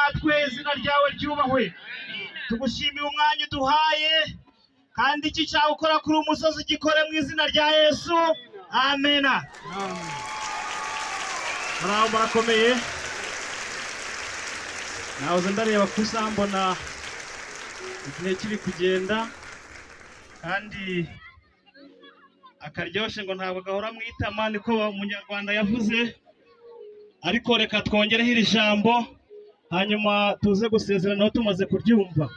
natwe, izina ryawe ryubahwe. Tugushimiye umwanya uduhaye, kandi iki cyawe ukora kuri umusozi gikore mu izina rya Yesu, amena. Muraho murakomeye. Nahoze ndareba ku isaha mbona igihe kiri kugenda, kandi akaryoshye ngo ntabwo gahora mu itama, niko umunyarwanda yavuze. Ariko reka twongereho iri jambo, hanyuma tuze gusezeranaho tumaze kuryumva.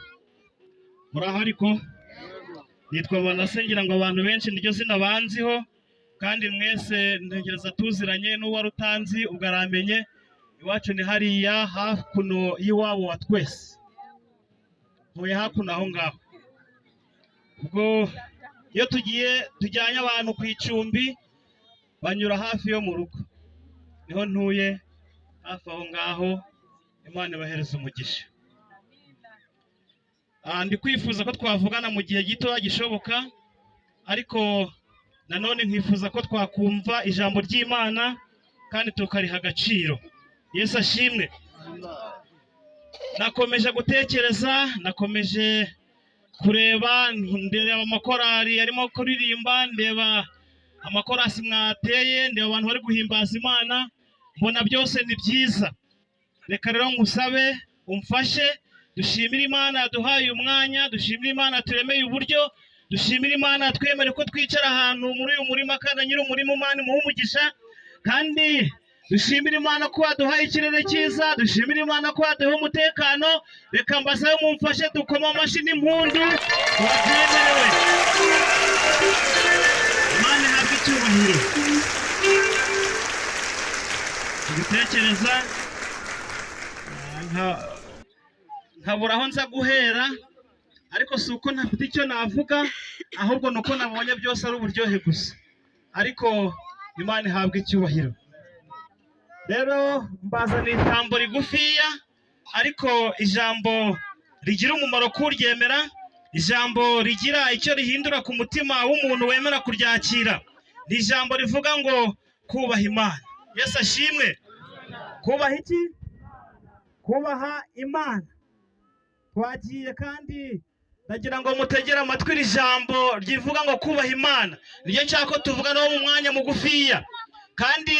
Muraho ariko nitwa Manase, ngira ngo abantu benshi niryo zina banziho, kandi mwese ntegereza tuziranye. n'uwari utanzi ubwo aramenye. Iwacu ni hariya hakuno y'iwabo wa twese, ntuye hakuno aho ngaho. Ubwo iyo tujyanye abantu ku icumbi banyura hafi yo mu rugo, niho ntuye hafi aho ngaho. Imana ibahereza umugisha. Ndi kwifuza ko twavugana mu gihe gito gishoboka, ariko nanone nkifuza ko twakumva ijambo ry'Imana kandi tukariha agaciro. Yesu ashimwe. Nakomeje gutekereza, nakomeje kureba, ndeba amakorari arimo kuririmba, ndeba amakorasi mwateye, ndeba abantu bari guhimbaza Imana, mbona byose ni byiza. Reka rero ngusabe umfashe dushimire Imana yaduhaye uyu mwanya, dushimire Imana turemeye uburyo, dushimire Imana twemere ko twicara ahantu muri uyu murima, kandi nyiri umurima Imana imuhe umugisha. Kandi dushimire Imana ko waduhaye ikirere cyiza, dushimire Imana ko waduha umutekano. Reka mbasabe mumfashe dukoma amashyi n'impundu wabyemerewe. Imana ihabwe icyubahiro. Tugitekereza nkabura aho nza guhera, ariko si uko ntafite icyo navuga, ahubwo nuko nabonye byose ari uburyohe gusa. Ariko Imana ihabwe icyubahiro. Rero mbazaniye ijambo rigufiya, ariko ijambo rigira umumaro kuryemera, ijambo rigira icyo rihindura ku mutima w'umuntu wemera kuryakira. Ni ijambo rivuga ngo kubaha Imana. Yesu ashimwe. Kubaha iki? Kubaha Imana. Twagiye, kandi ndagira ngo mutegere amatwi iri jambo rivuga ngo kubaha Imana. Niryo nshaka ko tuvuga no mu mwanya mugufiya, kandi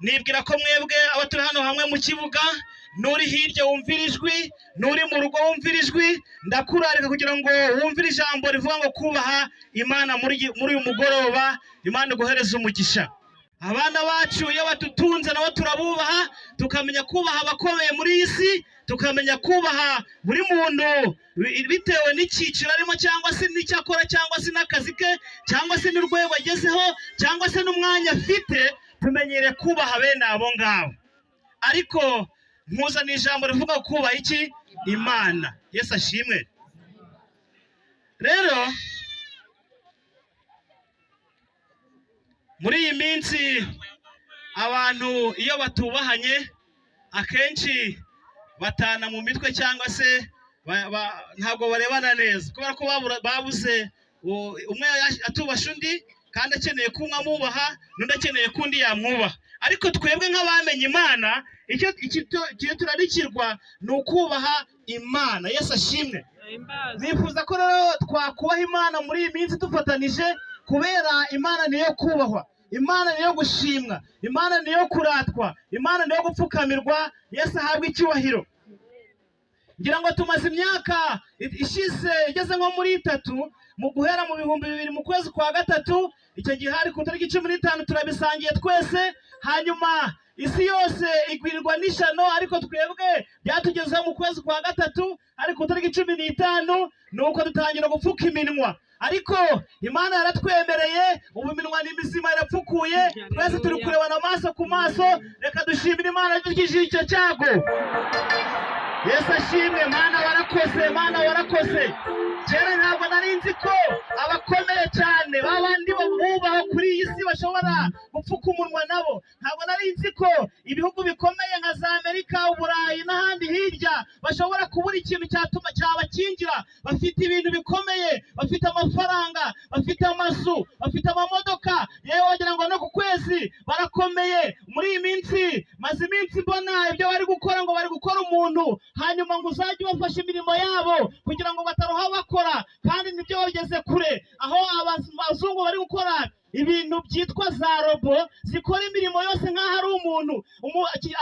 nibwira ko mwebwe aba turi hano hamwe mu kibuga, nuri hirya wumvira ijwi, nuri mu rugo wumvira ijwi, ndakurarika kugira ngo wumvire ijambo rivuga ngo kubaha Imana muri uyu mugoroba. Imana iguhereze umugisha. Abana bacu iyo batutunze nabo turabubaha, tukamenya kubaha abakomeye muri iyi si, tukamenya kubaha buri muntu bitewe n'icyiciro arimo, cyangwa se n'icyo akora, cyangwa se n'akazi ke, cyangwa se n'urwego agezeho, cyangwa se n'umwanya afite. Tumenyere kubaha bene abo ngabo. Ariko nkuzaniye ijambo rivuga kubaha iki? Imana. Yesu ashimwe. Rero muri iyi minsi abantu iyo batubahanye akenshi batana mu mitwe, cyangwa se ntabwo barebana neza, kubera ko babuze umwe atubasha undi, kandi akeneye ko umwe amwubaha n'undi akeneye ko undi yamwubaha. Ariko twebwe nk'abamenye Imana, icyo turarikirwa ni ukubaha Imana. Yesu ashimwe. Nifuza ko rero twakubaha Imana muri iyi minsi dufatanije, kubera Imana niyo kubahwa, Imana niyo gushimwa, Imana niyo kuratwa, Imana niyo gupfukamirwa. Yesu ahabwe icyubahiro. Ngira ngo tumaze imyaka ishize igeze nko muri 3 mu guhera mu 2000 mu kwezi kwa gatatu. Icyo gihe hari ku tariki 15 turabisangiye twese, hanyuma isi yose igwirirwa n'ishano, ariko twebwe byatugezeho mu kwezi kwa gatatu, ari ku tariki 15 nuko dutangira gupfuka iminwa. Ariko Imana yaratwemereye, ubu iminwa ni mizima irapfukuye, twese turi kurebana amaso ku maso. Reka dushimire Imana dukije icyo cyago. Yesu ashimwe. Mana warakoze, Mana warakoze. Kera ntabwo nari nzi ko abakomeye cyane babandi bubaho kuri iyi si bashobora gupfuka umunwa nabo. Ntabwo nari nzi ko ibihugu bikomeye nka za Amerika, Uburayi n'ahandi hirya hirya bashobora kubura ikintu cyatuma cyabakingira, bafite ibintu bikomeye, bafite amafaranga, bafite amazu, bafite amamodoka, yewe wagira ngo no ku kwezi barakomeye. Muri iyi minsi maze iminsi mbona ibyo bari gukora, ngo bari gukora umuntu hanyuma ngo uzajye ubafasha imirimo yabo kugira ngo bataruha bakora, kandi nibyo bageze kure, aho abazungu bari gukora ibintu byitwa za robo zikora imirimo yose nk'aho ari umuntu,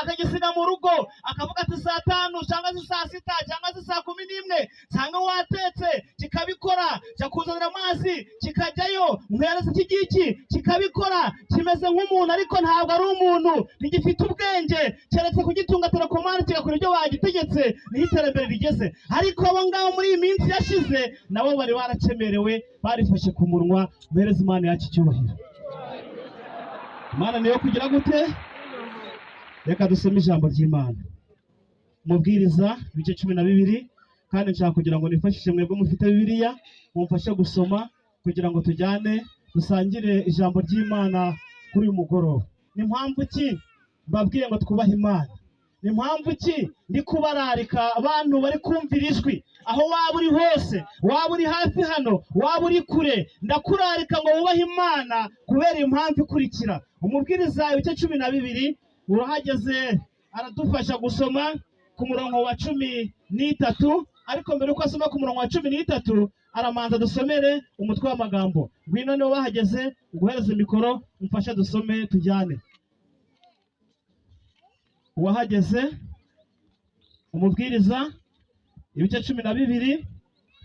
akagisiga mu rugo akavuga ati saa 5 cyangwa se saa 6 cyangwa se saa 11 cyangwa watetse kikabikora, cyakuzanira amazi kikajyayo, muhereza iki giki kikabikora, kimeze nk'umuntu ariko ntabwo ari umuntu, ntigifite ubwenge, keretse kugitunga telekomande kigakora ibyo bagitegetse, niho iterambere rigeze. Ariko abo ngabo muri iyi minsi yashize nabo bari barakemerewe, barifashe ku munwa. Muhereza Imana yacu icyubahiro. Imana niyo kugira gute? Reka dusome ijambo ry'Imana. Mubwiriza ibice 12, kandi nshaka kugira ngo nifashishe mwebwe mufite Bibiliya mumfashe gusoma kugira ngo tujyane dusangire ijambo ry'Imana kuri uyu mugoroba. Ni mpamvu ki mbabwiye ngo twubahe Imana? Ni mpamvu ki ndi kubararika abantu bari kumvira ijwi, aho waba uri hose, waba uri hafi hano, waba uri kure, ndakurarika ngo wubahe Imana kubera impamvu ikurikira. Umubwiriza ibice 12 urahageze, aradufasha gusoma ku murongo wa 13, ariko mbere uko asoma ku murongo wa 13 aramanza dusomere umutwe w'amagambo. Ngwino niwe bahageze, nguhereze mikoro mfashe dusome tujyane. Uwahageze umubwiriza ibice 12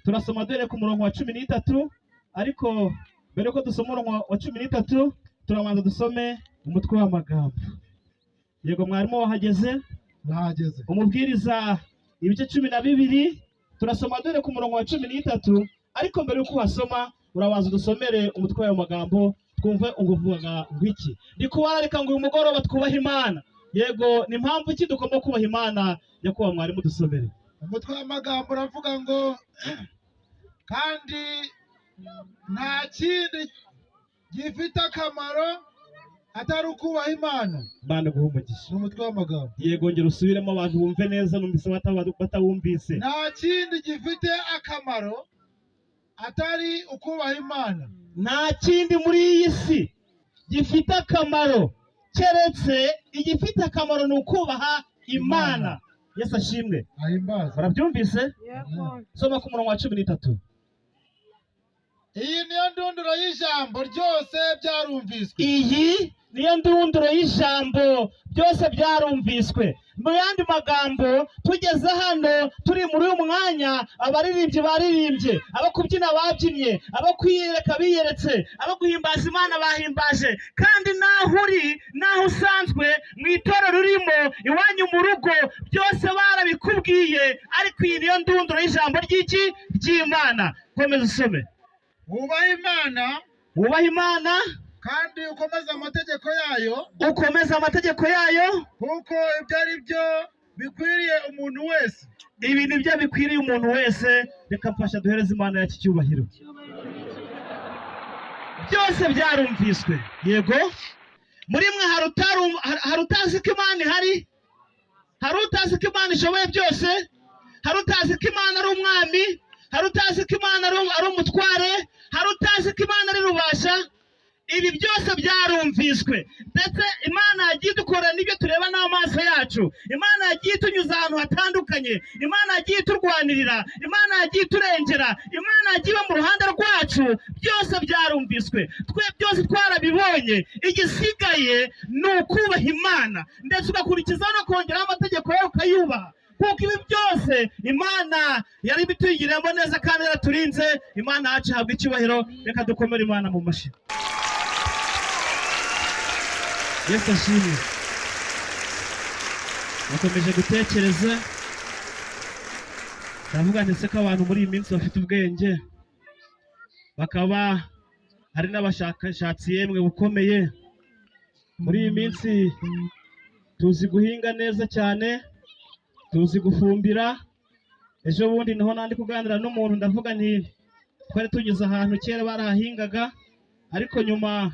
turasoma dore ku murongo wa 13, ariko mbere ko dusoma umurongo wa 13 turamanza dusome umutwe w'amagambo. Yego mwarimu wahageze? Nahageze. Umubwiriza ibice 12 turasoma dore ku murongo wa 13, ariko mbere yuko wasoma urabanza dusomere umutwe w'amagambo twumve unguvuga ngwiki. Ndikubararika ngo uyu mugoroba twubahe Imana. Yego, ni mpamvu iki dugomba kubaha Imana? Yakuba mwarimu dusomere. Umutwe w'amagambo uravuga ngo kandi nta kindi gifite akamaro atari ukubaha Imana. Imana guhumugisha. Ni umutwe w'amagambo. Yego, ngera usubiremo abantu bumve neza, numvise batawumvise. Nta kindi gifite akamaro atari ukubaha Imana. Nta kindi muri iyi si gifite akamaro keretse igifite akamaro ni ukubaha Imana. Yesu ashimwe. Ahimbaza. Barabyumvise? Yego. Soma ku murongo wa 13. Iyi niyo ndunduro y'ijambo ryose byarumviswe. Iyi niyo ndunduro y'ijambo byose byarumviswe. Mu yandi magambo, tugeze hano turi muri uyu mwanya, abaririmbyi baririmbye, abo kubyina babyinnye, abo kwiyereka biyeretse, abo guhimbaza Imana bahimbaje, kandi naho uri, naho usanzwe mu itorero urimo, iwanyu mu rugo, byose barabikubwiye. Ariko iyi niyo ndunduro y'ijambo ry'Imana. Komeza usome. Wubaha Imana. Wubaha Imana kandi ukomeza amategeko yayo. Ukomeza amategeko yayo. Kuko ibyo ari byo bikwiriye umuntu wese. Ibi ni byo bikwiriye umuntu wese. Reka mfasha duhereze Imana yacu icyubahiro. Byose byarumviswe. Yego. Muri mwe hari utazi ko Imana ihari? Hari utazi ko Imana ishoboye byose? Hari utazi ko Imana ari umwami? Hari utazi ko Imana ari umutware? Hari utazi ko Imana ari rubasha? Ibi byose byarumviswe, ndetse Imana yagiye dukora n'ibyo tureba n'amaso yacu. Imana yagiye tunyuza ahantu hatandukanye, Imana yagiye turwanirira, Imana yagiye turengera, Imana yagiye mu ruhande rwacu. Byose byarumviswe, twe byose twarabibonye. Igisigaye ni ukubaha Imana, ndetse ugakurikizaho no kongeraho amategeko yayo ukayubaha, kuko ibi byose Imana yari bituyigiramo neza kandi yaraturinze. Imana yacu ihabwa icyubahiro. Reka dukomere Imana mu mashyi. Yesu ashimwe. Nakomeje gutekereza, ndavuga ndetse ko abantu muri iyi minsi bafite ubwenge, bakaba hari n'abashakashatsi yemwe bukomeye. Muri iyi minsi tuzi guhinga neza cyane, tuzi gufumbira. Ejo bundi niho nandi kuganira n'umuntu, ndavuga nti twari tugeze ahantu kera barahahingaga, ariko nyuma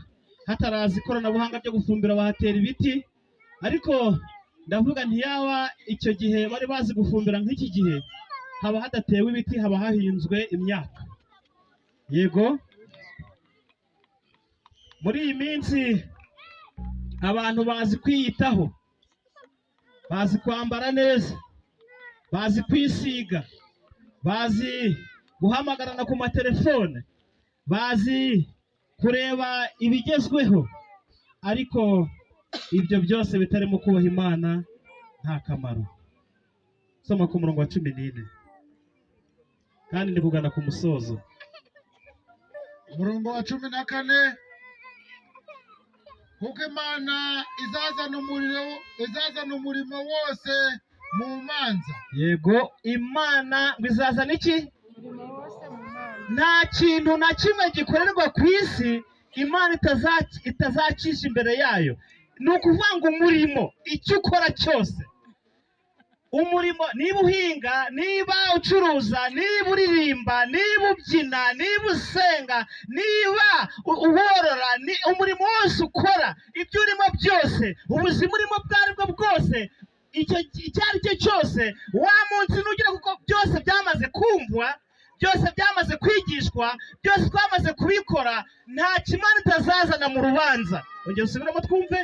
hataraza ikoranabuhanga ryo gufumbira bahatera ibiti. Ariko ndavuga ntiyaba icyo gihe bari bazi gufumbira nk'iki gihe haba hadatewe ibiti, haba hahinzwe imyaka. Yego, muri iyi minsi abantu bazi kwiyitaho, bazi kwambara neza, bazi kwisiga, bazi guhamagarana ku matelefone, bazi kureba ibigezweho, ariko ibyo byose bitarimo kubaha Imana nta kamaro. Soma ku murongo wa 14 kandi ndi kugana ku musozo. umurongo wa 14, kuko Imana izazana umurimo wose mu manza. Yego, Imana ngo izazana iki? Nta kintu na kimwe gikorerwa ku isi Imana itazacisha imbere yayo. Ni ukuvuga ngo umurimo, icyo ukora cyose, umurimo, niba uhinga, niba ucuruza, niba uririmba, niba ubyina, niba usenga, niba uworora, umurimo wose ukora, ibyo urimo byose, ubuzima urimo bwo aribwo bwose, icyo ari cyo cyose, wa munsi nugira, kuko byose byamaze kumvwa, byose byamaze kwigishwa, byose twamaze kubikora, nta kimana itazazana mu rubanza. Ongera usubiremo twumve.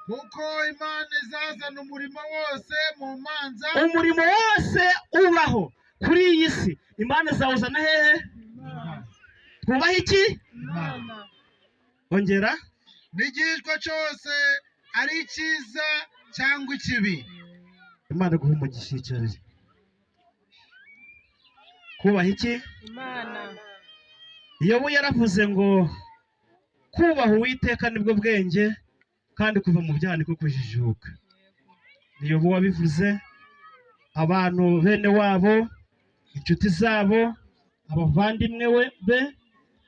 Kuko Imana izazana umurimo wose mu manza. Umurimo wose ubaho kuri iyi si Imana izawuzana hehe? Twubaha iki? Imana. Ongera. N'igishwa cyose ari icyiza cyangwa ikibi. Imana guha umugisha icyarire. Kubaha iki? Imana. Yobu yaravuze ngo kubaha Uwiteka nibwo bwenge, kandi kuva mu byaha niko kujijuka. Ni Yobu wabivuze. Abantu bene wabo, inshuti zabo, abavandimwe be,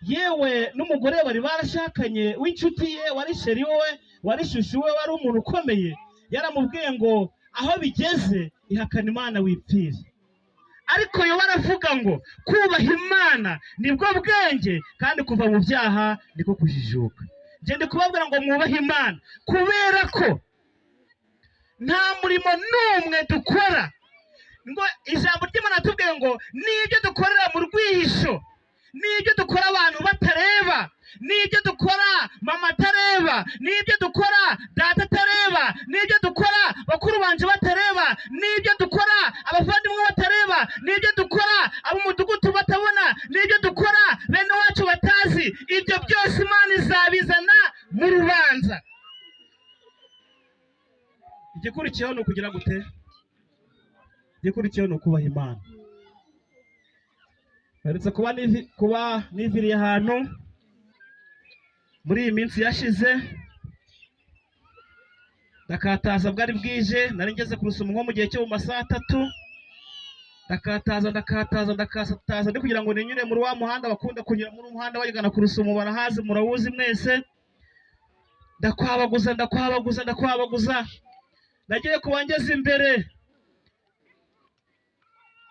yewe n'umugore bari barashakanye w'inshuti ye, wari sheri we, wari shushu we, wari umuntu ukomeye, yaramubwiye ngo aho bigeze ihakana Imana wipfire. Ariko Yobu aravuga ngo kubaha Imana nibwo bwenge, kandi kuva mu byaha niko kujijuka. Ngende kubabwira ngo mwubahe Imana, kubera ko nta murimo n'umwe dukora ngo ijambo ry'Imana tubwiye ngo n'ibyo dukorera mu rwihisho, n'ibyo dukora abantu batareba, n'ibyo dukora mama atareba, n'ibyo dukora data atareba, n'ibyo dukora bakuru banje batareba, n'ibyo dukora abavandimwe batareba, n'ibyo dukora ab'umudugudu batabona, n'ibyo dukora bene wacu batazi, ibyo byose Imana izabizana mu rubanza. Igikurikiyeho ni ukugira gute? Igikurikiyeho ni ukubaha Imana. Baretse kuba niviriye ahantu muri iyi minsi yashize, ndakataza bwari bwije, nari ngeze ku Rusumo nko mu gihe cyo mu masaha 3, ndakataza ndi kugira ngo ninyure muri wa muhanda bakunda kunyura muri umuhanda bagana ku Rusumo, barahazi murawuzi mwese. Ndakwabaguza, nagiye kubangeza imbere,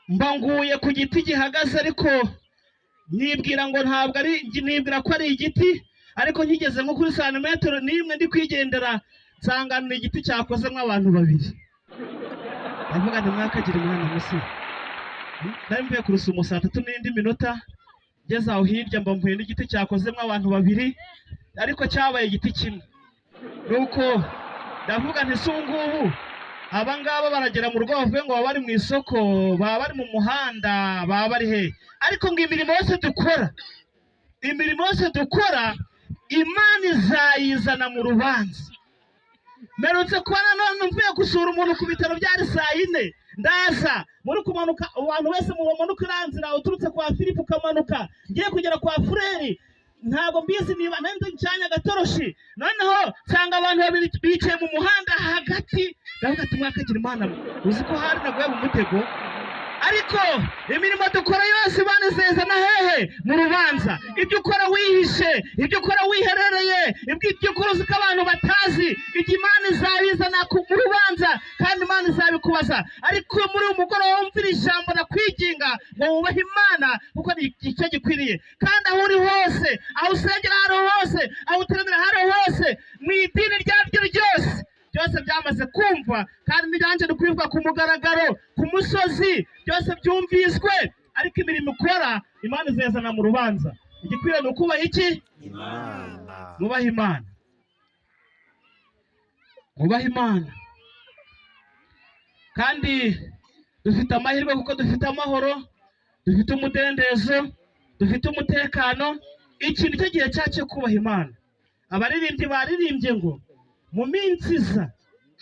mba nguye ku giti gihagaze, ariko nibwira ngo ntabwo ari, nibwira ko ari igiti, ariko nkigeze nko kuri santimetero n'imwe ndi kwigendera, nsanga ni igiti cyakozemo abantu babiri. Ndavuga nti mwakagira Imana musi. Nari mvuye ku Rusumo saa 3 n'indi minota, ngeze aho hirya mba mvuye n'igiti cyakozemo abantu babiri, ariko cyabaye igiti kimwe. Nuko ndavuga nti si ngubu aba ngaba baragera mu rugo bavuye ngo baba bari mu isoko, baba bari mu muhanda, baba bari he, ariko ngo imirimo yose dukora Imana izayizana mu rubanza. Merutse kuba nanone mvuye gusura umuntu ku bitaro byari saa 4, ndaza muri kumanuka, abantu bese mubamanuka iranzira uturutse kwa Philippe ukamanuka, ngiye kugera kwa Frere, ntabwo mbizi niba nende cyanya gatoroshi, noneho nsanga abantu babiri bicaye mu muhanda hagati. Ndavuga ati mwakagira Imana, uzi ko hari naguye mu mutego. Ariko imirimo dukora yose Imana izazana hehe? Mu rubanza. Ibyo ukora wihishe, ibyo ukora wiherereye, ibyo ukora uzi ko abantu batazi, ibyo Imana izabizana mu rubanza, kandi Imana izabikubaza. Ariko muri uyu mugoroba wumvira ijambo nakwiginga ngo wubahe Imana, kuko ni icyo gikwiriye. Kandi aho uri hose, aho usengera aho hose, aho uteranira aho hose, mu idini ryaryo ryose, byose byamaze kumva kandi n'ibyanjye ni kubivuga ku mugaragaro ku musozi byose byumviswe ariko imirimo ikora Imana izezana mu rubanza igikwiriye ni ukubaha iki mwubaha Imana mwubaha Imana kandi dufite amahirwe kuko dufite amahoro dufite umudendezo dufite umutekano iki nicyo gihe cyacu cyo kubaha Imana abaririmbyi baririmbye ngo mu minsi iza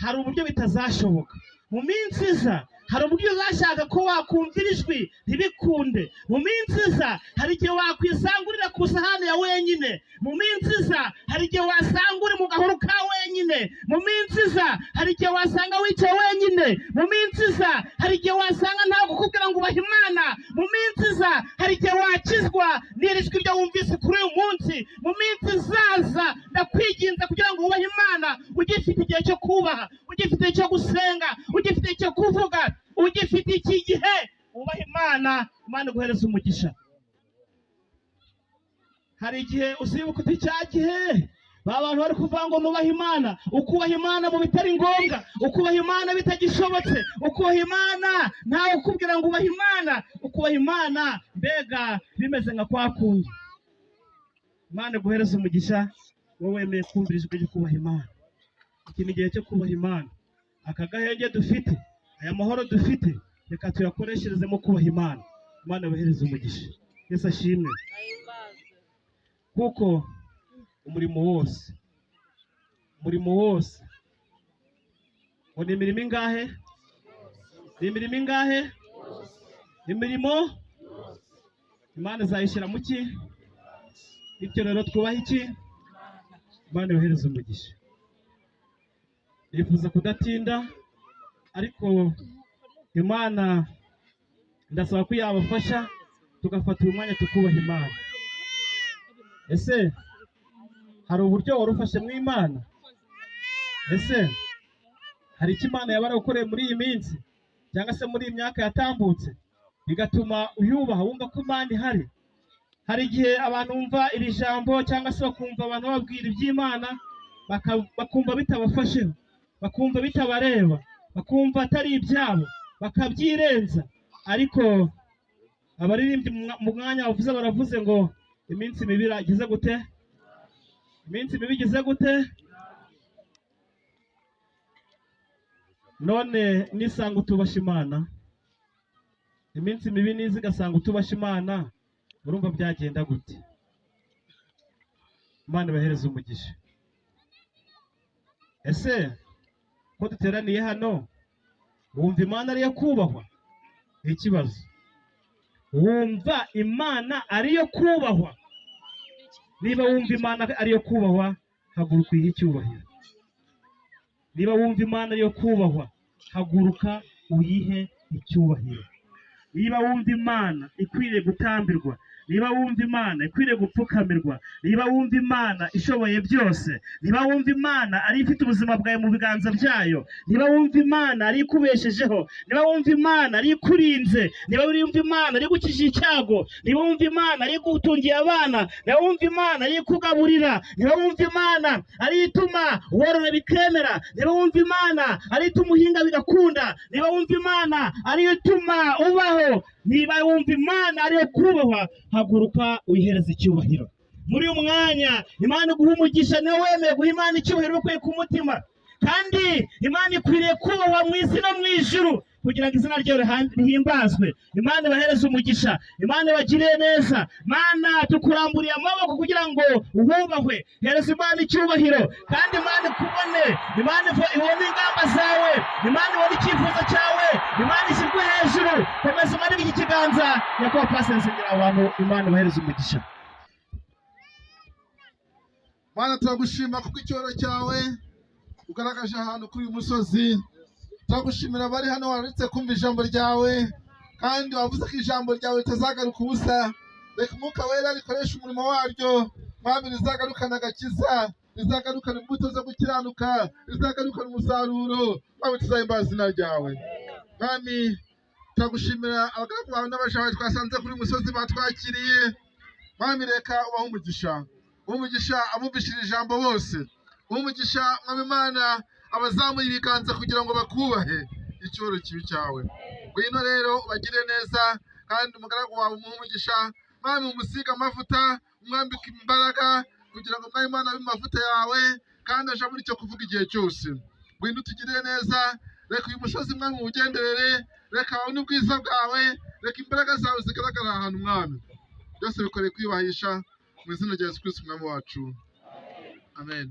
hari uburyo bitazashoboka mu minsi iza hari uburyo uzashaka ko wakumvira ijwi ntibikunde mu minsi iza hari igihe wakwisangurira ku isahani ya wenyine mu minsi iza hari igihe wasanga uri mu gahuru ka wenyine mu minsi iza hari igihe wasanga wicaye wenyine mu minsi iza hari igihe wasanga nta kukubwira ngo ubahe Imana mu minsi iza hari igihe wakizwa n'iri jwi ryo wumvise kuri uyu munsi mu minsi izaza ndakwiginze kugira ngo wubahe Imana ugifite igihe cyo kubaha ugifite igihe cyo gusenga ugifite igihe cyo kuvuga ugifite iki gihe wubaha Imana Imana iguhereza umugisha hari igihe uzibuka uti cya gihe bantu bari kuvuga ngo nubaha Imana ukubaha Imana mu bitari ngombwa ukubaha Imana bitagishobotse ukubaha Imana ntawe ukubwira ngo ubaha Imana ukubaha Imana mbega bimeze nka kwakundi Imana iguhereza umugisha wowe wemeye kumvira ijwi ryo kubaha Imana iki ni igihe cyo kubaha Imana aka gahenge dufite aya mahoro dufite reka tuyakoresherezemo kubaha Imana Imana ibahereze umugisha Yesu ashimwe kuko umurimo wose ngo ni imirimo ingahe imirimo Imana izayishyira mu ki bityo rero twubahe iki Imana ibahereze umugisha nifuza kudatinda ariko Imana ndasaba ko yabafasha tugafata uyu mwanya tukubaha Imana ese hari uburyo warufashe mu Imana ese hari icyo Imana yabara gukorera muri iyi minsi cyangwa se muri iyi myaka yatambutse bigatuma uyubaha wumva ko Imana ihari hari igihe abantu bumva iri jambo cyangwa se bakumva abantu babwira iby'Imana bakumva bitabafasheho bakumva bitabareba bakumva atari ibyabo bakabyirenza ariko abaririmbyi mu mwanya bavuze baravuze ngo iminsi mibi igize gute iminsi mibi igize gute none nisanga utubasha Imana iminsi mibi nizi gasanga utubasha Imana urumva byagenda gute Imana ibahereze umugisha ese ko duteraniye hano wumva Imana ariyo kubahwa ikibazo wumva Imana ariyo kubahwa niba wumva Imana ariyo kubahwa haguruka uyihe icyubahiro niba wumva Imana ariyo kubahwa haguruka uyihe icyubahiro niba wumva Imana ikwiriye gutambirwa niba wumva Imana ikwiriye gupfukamirwa niba wumva Imana ishoboye byose niba wumva Imana ari ifite ubuzima bwawe mu biganza byayo niba wumva Imana ari ikubeshejeho niba wumva Imana ari ikurinze niba wumva Imana ari gukijije icyago niba wumva Imana ari gutungiye abana niba wumva Imana ari kugaburira niba wumva Imana ari ituma worora bikemera niba wumva Imana ari ituma uhinga bigakunda niba wumva Imana ari ituma ubaho niba wumva Imana ariyo kubahwa haguruka uyihereze icyubahiro muri uyu mwanya Imana iguha umugisha nawe wemeye guha Imana icyubahiro ukwiye ku mutima kandi Imana ikwiriye kubahwa mu isi no mu ijuru kugira ngo izina ryayo rihimbazwe Imana ibahereze umugisha Imana ibagiriye neza Mana tukuramburiye amaboko kugira ngo ububahwe hereza Imana icyubahiro kandi Imana ikubone Imana ibone ingamba zawe Imana ibone icyifuzo cyawe Imana ishyirwe hejuru komeza umanike iki kiganza nyakubahwa pastor nsengera abantu Imana ibahereze umugisha Mana turagushima kuko icyoro cyawe ugaragaje ahantu kuri uyu musozi turagushimira abari hano waretse kumva ijambo ryawe kandi wavuze ko ijambo ryawe ritazagaruka ubusa reka umwuka wera rikoresha umurimo waryo mwami rizagarukana agakiza rizagarukana imbuto zo gukiranuka rizagarukana umusaruro mwami tuzahimbaza izina ryawe mwami turagushimira abagaragu bawe n'abaja bawe twasanze kuri uyu musozi batwakiriye mwami reka ubahe umugisha abumvishije ijambo bose umugisha mwami Imana abazamuye ibiganza kugira ngo bakubahe icyubahiro kibi cyawe. Ngwino rero ubagire neza, kandi umugaragu wawe umuhe umugisha, mwami umusiga amavuta, umwambika imbaraga, kugira ngo mwami Imana abe mu mavuta yawe, kandi aje muri cyo kuvuga igihe cyose. Ngwino utugirire neza, reka uyu musozi mwami uwugenderere, reka abone ubwiza bwawe, reka imbaraga zawe zigaragara ahantu mwami. Byose bikoreye kwiyubahisha mu izina rya Yesu Kristo umwami wacu, amen.